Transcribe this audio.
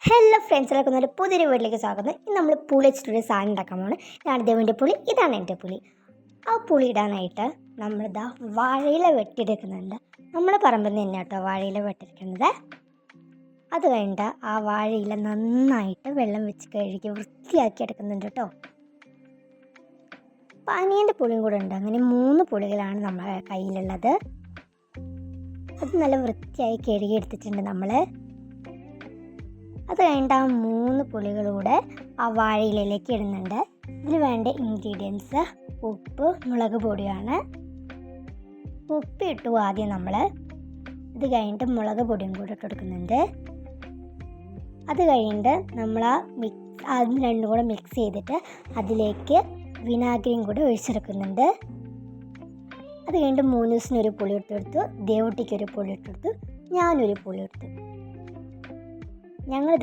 Hello friends, എല്ലാവർക്കും ഒരു പുതിയൊരു വീട്ടിലേക്ക് സ്വാഗതം. ഇന്ന് നമ്മൾ പുളി വെച്ചിട്ടൊരു സാധനം ഉണ്ടാക്കാൻ പോകണം. ഇതാണ് ദേവിൻ്റെ പുളി, ഇതാണ് എൻ്റെ പുളി. ആ പുളി ഇടാനായിട്ട് നമ്മളിതാ വാഴയില വെട്ടിയെടുക്കുന്നുണ്ട്. നമ്മുടെ പറമ്പിൽ നിന്ന് തന്നെ കേട്ടോ വാഴയില വെട്ടിയെടുക്കുന്നത്. അത് കഴിഞ്ഞിട്ട് ആ വാഴയില നന്നായിട്ട് വെള്ളം വെച്ച് കഴുകി വൃത്തിയാക്കി എടുക്കുന്നുണ്ട് കേട്ടോ. പനീൻ്റെ പുളിയും കൂടെ ഉണ്ട്. അങ്ങനെ 3 പുളികളാണ് നമ്മുടെ കയ്യിലുള്ളത്. അത് നല്ല വൃത്തിയായി കഴുകി എടുത്തിട്ടുണ്ട് നമ്മൾ. അത് കഴിഞ്ഞിട്ട് ആ 3 പുളികളൂടെ ആ വാഴയിലയിലേക്ക് ഇടുന്നുണ്ട്. ഇതിന് വേണ്ട ഇൻഗ്രീഡിയൻസ് ഉപ്പ്, മുളക് പൊടിയാണ്. ഉപ്പ് ഇട്ടു ആദ്യം നമ്മൾ. ഇത് കഴിഞ്ഞിട്ട് മുളക് പൊടിയും കൂടി ഇട്ട് കൊടുക്കുന്നുണ്ട്. അത് കഴിഞ്ഞിട്ട് നമ്മൾ അത് രണ്ടും കൂടെ മിക്സ് ചെയ്തിട്ട് അതിലേക്ക് വിനാഗിരിയും കൂടി ഒഴിച്ചെടുക്കുന്നുണ്ട്. അത് കഴിഞ്ഞിട്ട് 3 ദിവസത്തിനൊരു പുളി ഇട്ടെടുത്തു, ദേവുട്ടിക്കൊരു പുളി ഇട്ടെടുത്തു, ഞാനൊരു പുളി എടുത്തു. ഞങ്ങൾ